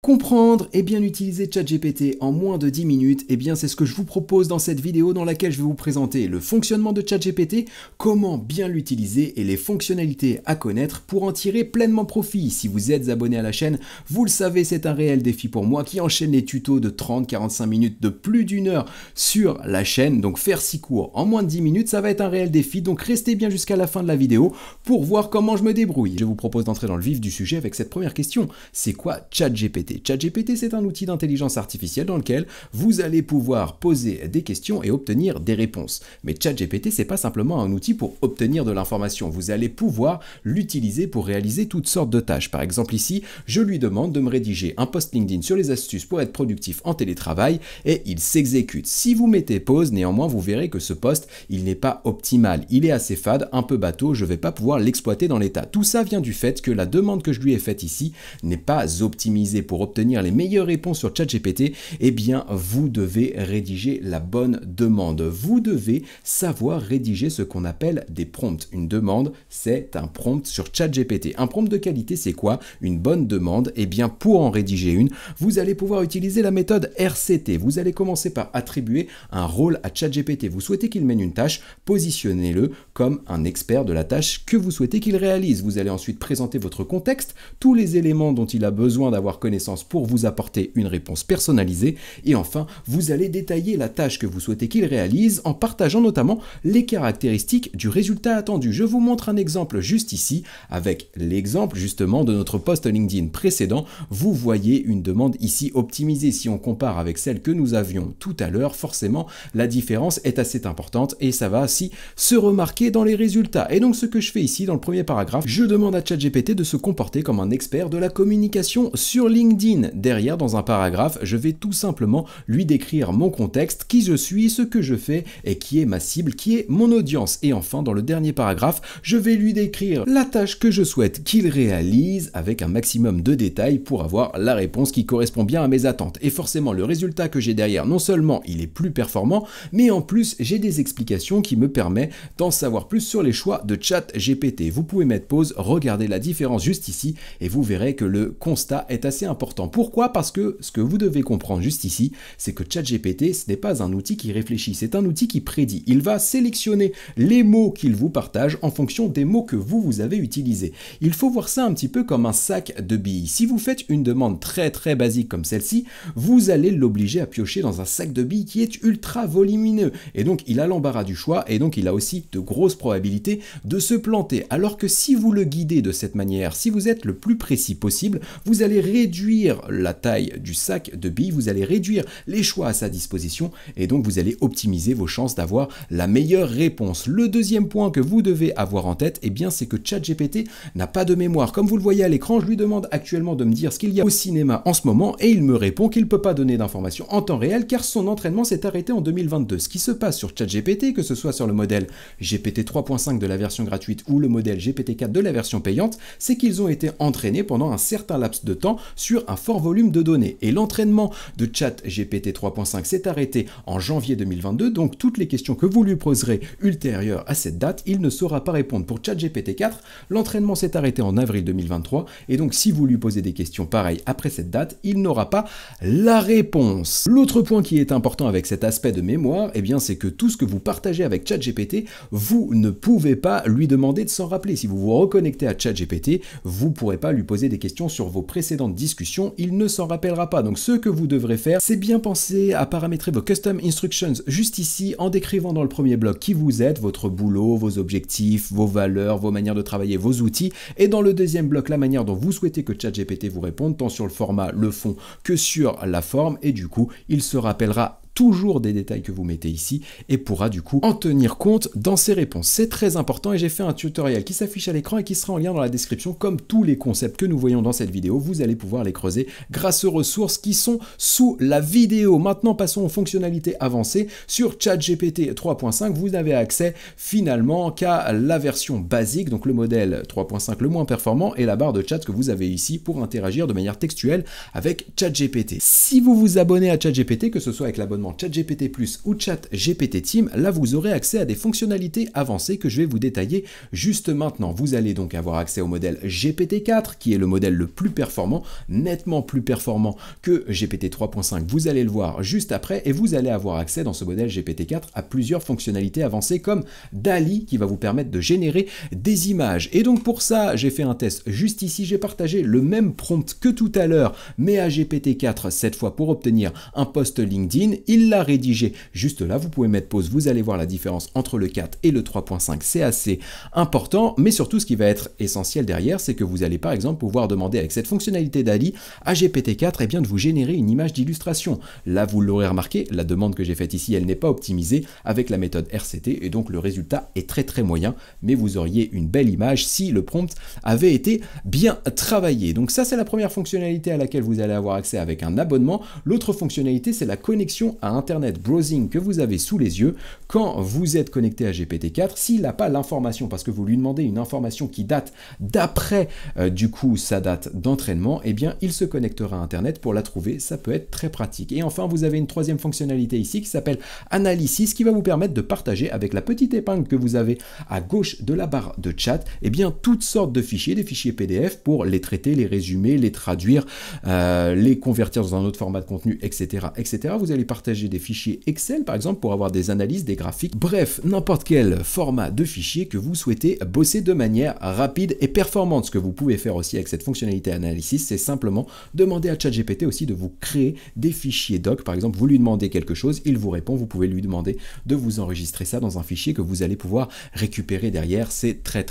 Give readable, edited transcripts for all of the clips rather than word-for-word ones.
Comprendre et bien utiliser ChatGPT en moins de 10 minutes, eh bien c'est ce que je vous propose dans cette vidéo dans laquelle je vais vous présenter le fonctionnement de ChatGPT, comment bien l'utiliser et les fonctionnalités à connaître pour en tirer pleinement profit. Si vous êtes abonné à la chaîne, vous le savez, c'est un réel défi pour moi qui enchaîne les tutos de 30-45 minutes de plus d'une heure sur la chaîne. Donc faire si court en moins de 10 minutes, ça va être un réel défi. Donc restez bien jusqu'à la fin de la vidéo pour voir comment je me débrouille. Je vous propose d'entrer dans le vif du sujet avec cette première question. C'est quoi ChatGPT ? ChatGPT, c'est un outil d'intelligence artificielle dans lequel vous allez pouvoir poser des questions et obtenir des réponses. Mais ChatGPT, c'est pas simplement un outil pour obtenir de l'information. Vous allez pouvoir l'utiliser pour réaliser toutes sortes de tâches. Par exemple ici, je lui demande de me rédiger un post LinkedIn sur les astuces pour être productif en télétravail et il s'exécute. Si vous mettez pause, néanmoins, vous verrez que ce post, il n'est pas optimal. Il est assez fade, un peu bateau, je vais pas pouvoir l'exploiter dans l'état. Tout ça vient du fait que la demande que je lui ai faite ici n'est pas optimisée. Pour obtenir les meilleures réponses sur ChatGPT, eh bien, vous devez rédiger la bonne demande. Vous devez savoir rédiger ce qu'on appelle des prompts. Une demande, c'est un prompt sur ChatGPT. Un prompt de qualité, c'est quoi? Une bonne demande. Eh bien, pour en rédiger une, vous allez pouvoir utiliser la méthode RCT. Vous allez commencer par attribuer un rôle à ChatGPT. Vous souhaitez qu'il mène une tâche, positionnez-le comme un expert de la tâche que vous souhaitez qu'il réalise. Vous allez ensuite présenter votre contexte, tous les éléments dont il a besoin d'avoir connaissance pour vous apporter une réponse personnalisée. Et enfin, vous allez détailler la tâche que vous souhaitez qu'il réalise en partageant notamment les caractéristiques du résultat attendu. Je vous montre un exemple juste ici avec l'exemple justement de notre post LinkedIn précédent. Vous voyez une demande ici optimisée. Si on compare avec celle que nous avions tout à l'heure, forcément, la différence est assez importante et ça va aussi se remarquer dans les résultats. Et donc, ce que je fais ici dans le premier paragraphe, je demande à ChatGPT de se comporter comme un expert de la communication sur LinkedIn. Derrière, dans un paragraphe, je vais tout simplement lui décrire mon contexte, qui je suis, ce que je fais et qui est ma cible, qui est mon audience. Et enfin, dans le dernier paragraphe, je vais lui décrire la tâche que je souhaite qu'il réalise avec un maximum de détails pour avoir la réponse qui correspond bien à mes attentes. Et forcément, le résultat que j'ai derrière, non seulement il est plus performant, mais en plus, j'ai des explications qui me permettent d'en savoir plus sur les choix de ChatGPT. Vous pouvez mettre pause, regarder la différence juste ici et vous verrez que le constat est assez important. Pourquoi? Parce que ce que vous devez comprendre juste ici, c'est que ChatGPT, ce n'est pas un outil qui réfléchit, c'est un outil qui prédit. Il va sélectionner les mots qu'il vous partage en fonction des mots que vous avez utilisés. Il faut voir ça un petit peu comme un sac de billes. Si vous faites une demande très basique comme celle-ci, vous allez l'obliger à piocher dans un sac de billes qui est ultra volumineux. Et donc, il a l'embarras du choix et donc il a aussi de grosses probabilités de se planter. Alors que si vous le guidez de cette manière, si vous êtes le plus précis possible, vous allez réduire la taille du sac de billes, vous allez réduire les choix à sa disposition et donc vous allez optimiser vos chances d'avoir la meilleure réponse. Le deuxième point que vous devez avoir en tête, eh bien, c'est que ChatGPT n'a pas de mémoire. Comme vous le voyez à l'écran, je lui demande actuellement de me dire ce qu'il y a au cinéma en ce moment et il me répond qu'il ne peut pas donner d'informations en temps réel car son entraînement s'est arrêté en 2022. Ce qui se passe sur ChatGPT, que ce soit sur le modèle GPT 3.5 de la version gratuite ou le modèle GPT 4 de la version payante, c'est qu'ils ont été entraînés pendant un certain laps de temps sur un fort volume de données. Et l'entraînement de ChatGPT 3.5 s'est arrêté en janvier 2022, donc toutes les questions que vous lui poserez ultérieures à cette date, il ne saura pas répondre. Pour ChatGPT 4, l'entraînement s'est arrêté en avril 2023, et donc si vous lui posez des questions pareilles après cette date, il n'aura pas la réponse. L'autre point qui est important avec cet aspect de mémoire, eh bien, c'est que tout ce que vous partagez avec ChatGPT, vous ne pouvez pas lui demander de s'en rappeler. Si vous vous reconnectez à ChatGPT, vous ne pourrez pas lui poser des questions sur vos précédentes discussions, il ne s'en rappellera pas. Donc ce que vous devrez faire, c'est bien penser à paramétrer vos custom instructions juste ici en décrivant dans le premier bloc qui vous êtes, votre boulot, vos objectifs, vos valeurs, vos manières de travailler, vos outils, et dans le deuxième bloc, la manière dont vous souhaitez que ChatGPT vous réponde, tant sur le format, le fond, que sur la forme, et du coup, il se rappellera toujours des détails que vous mettez ici et pourra du coup en tenir compte dans ses réponses. C'est très important et j'ai fait un tutoriel qui s'affiche à l'écran et qui sera en lien dans la description. Comme tous les concepts que nous voyons dans cette vidéo, vous allez pouvoir les creuser grâce aux ressources qui sont sous la vidéo. Maintenant, passons aux fonctionnalités avancées. Sur ChatGPT 3.5, vous n'avez accès finalement qu'à la version basique, donc le modèle 3.5 le moins performant et la barre de chat que vous avez ici pour interagir de manière textuelle avec ChatGPT. Si vous vous abonnez à ChatGPT, que ce soit avec l'abonnement justement ChatGPT Plus ou ChatGPT Team, là vous aurez accès à des fonctionnalités avancées que je vais vous détailler juste maintenant. Vous allez donc avoir accès au modèle GPT-4 qui est le modèle le plus performant, nettement plus performant que GPT 3.5. Vous allez le voir juste après et vous allez avoir accès dans ce modèle GPT-4 à plusieurs fonctionnalités avancées comme DALL-E qui va vous permettre de générer des images. Et donc pour ça, j'ai fait un test juste ici, j'ai partagé le même prompt que tout à l'heure, mais à GPT-4 cette fois pour obtenir un post LinkedIn. Il l'a rédigé juste là, vous pouvez mettre pause, vous allez voir la différence entre le 4 et le 3.5, c'est assez important, mais surtout ce qui va être essentiel derrière, c'est que vous allez par exemple pouvoir demander avec cette fonctionnalité DALL-E à GPT-4 eh bien, de vous générer une image d'illustration. Là, vous l'aurez remarqué, la demande que j'ai faite ici, elle n'est pas optimisée avec la méthode RCT et donc le résultat est très moyen, mais vous auriez une belle image si le prompt avait été bien travaillé. Donc ça, c'est la première fonctionnalité à laquelle vous allez avoir accès avec un abonnement. L'autre fonctionnalité, c'est la connexion à Internet Browsing que vous avez sous les yeux. Quand vous êtes connecté à GPT-4, s'il n'a pas l'information, parce que vous lui demandez une information qui date d'après du coup sa date d'entraînement, eh bien il se connectera à Internet pour la trouver. Ça peut être très pratique. Et enfin, vous avez une troisième fonctionnalité ici qui s'appelle Analysis, qui va vous permettre de partager avec la petite épingle que vous avez à gauche de la barre de chat, eh bien toutes sortes de fichiers, des fichiers PDF pour les traiter, les résumer, les traduire, les convertir dans un autre format de contenu, etc., etc. Vous allez partager des fichiers Excel, par exemple, pour avoir des analyses, des graphiques, bref, n'importe quel format de fichier que vous souhaitez bosser de manière rapide et performante. Ce que vous pouvez faire aussi avec cette fonctionnalité Analysis, c'est simplement demander à ChatGPT aussi de vous créer des fichiers doc. Par exemple, vous lui demandez quelque chose, il vous répond, vous pouvez lui demander de vous enregistrer ça dans un fichier que vous allez pouvoir récupérer derrière. C'est très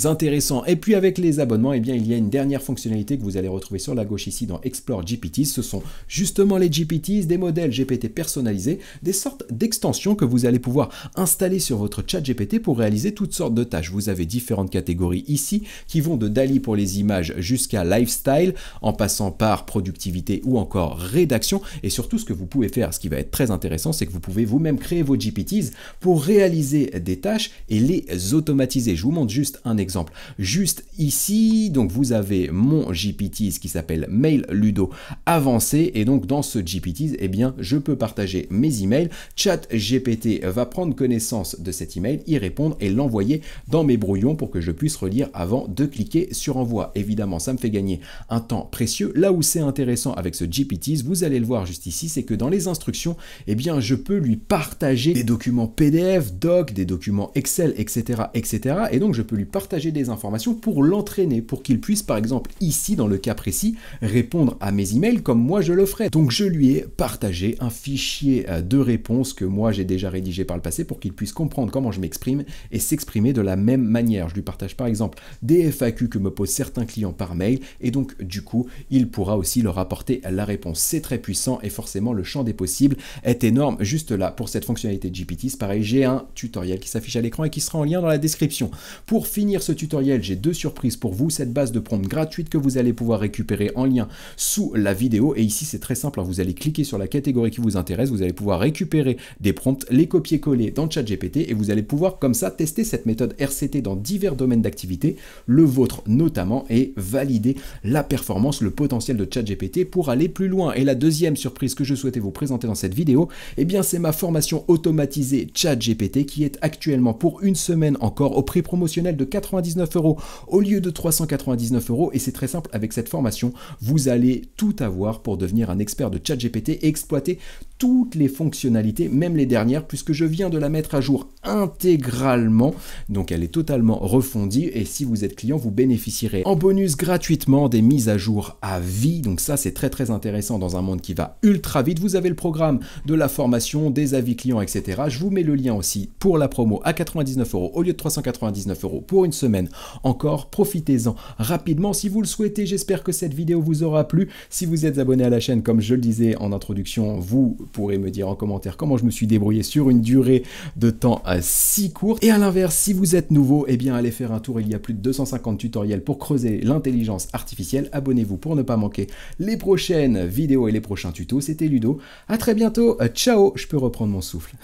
intéressant. Et puis avec les abonnements, eh bien, il y a une dernière fonctionnalité que vous allez retrouver sur la gauche ici dans Explore GPTs. Ce sont justement les GPTs, des modèles GPT personnalisés, des sortes d'extensions que vous allez pouvoir installer sur votre chat GPT pour réaliser toutes sortes de tâches. Vous avez différentes catégories ici qui vont de DALL-E pour les images jusqu'à lifestyle, en passant par productivité ou encore rédaction. Et surtout, ce que vous pouvez faire, ce qui va être très intéressant, c'est que vous pouvez vous-même créer vos GPTs pour réaliser des tâches et les automatiser. Je vous montre juste un exemple. Juste ici, donc vous avez mon GPTs qui s'appelle Mail Ludo avancé et donc dans ce GPTs, eh bien, je peux partager mes emails. ChatGPT va prendre connaissance de cet email, y répondre et l'envoyer dans mes brouillons pour que je puisse relire avant de cliquer sur envoi. Évidemment, ça me fait gagner un temps précieux. Là où c'est intéressant avec ce GPTs, vous allez le voir juste ici, c'est que dans les instructions, eh bien, je peux lui partager des documents PDF, doc, des documents Excel, etc., etc. Et donc, je peux lui partager des informations pour l'entraîner, pour qu'il puisse, par exemple, ici, dans le cas précis, répondre à mes emails comme moi je le ferais. Donc, je lui ai partagé un fichier de réponse que moi j'ai déjà rédigé par le passé pour qu'il puisse comprendre comment je m'exprime et s'exprimer de la même manière. Je lui partage par exemple des FAQ que me posent certains clients par mail et donc du coup il pourra aussi leur apporter la réponse. C'est très puissant et forcément le champ des possibles est énorme. Juste là pour cette fonctionnalité de GPTs, pareil, j'ai un tutoriel qui s'affiche à l'écran et qui sera en lien dans la description. Pour finir ce tutoriel, j'ai deux surprises pour vous. Cette base de prompt gratuite que vous allez pouvoir récupérer en lien sous la vidéo et ici c'est très simple, vous allez cliquer sur la catégorie qui vous intéresse, vous allez pouvoir récupérer des prompts, les copier-coller dans ChatGPT et vous allez pouvoir comme ça tester cette méthode RCT dans divers domaines d'activité, le vôtre notamment, et valider la performance, le potentiel de ChatGPT pour aller plus loin. Et la deuxième surprise que je souhaitais vous présenter dans cette vidéo, eh bien c'est ma formation automatisée ChatGPT qui est actuellement pour une semaine encore au prix promotionnel de 99 € au lieu de 399 € et c'est très simple, avec cette formation, vous allez tout avoir pour devenir un expert de ChatGPT et exploiter toutes les fonctionnalités, même les dernières, puisque je viens de la mettre à jour intégralement, donc elle est totalement refondue et si vous êtes client, vous bénéficierez en bonus gratuitement des mises à jour à vie, donc ça c'est très intéressant dans un monde qui va ultra vite. Vous avez le programme de la formation, des avis clients, etc. Je vous mets le lien aussi pour la promo à 99 € au lieu de 399 € pour une semaine encore, profitez-en rapidement si vous le souhaitez. J'espère que cette vidéo vous aura plu. Si vous êtes abonné à la chaîne, comme je le disais en introduction, vous pourrez me dire en commentaire comment je me suis débrouillé sur une durée de temps si courte. Et à l'inverse, si vous êtes nouveau, eh bien allez faire un tour, il y a plus de 250 tutoriels pour creuser l'intelligence artificielle. Abonnez-vous pour ne pas manquer les prochaines vidéos et les prochains tutos. C'était Ludo, à très bientôt, ciao, je peux reprendre mon souffle.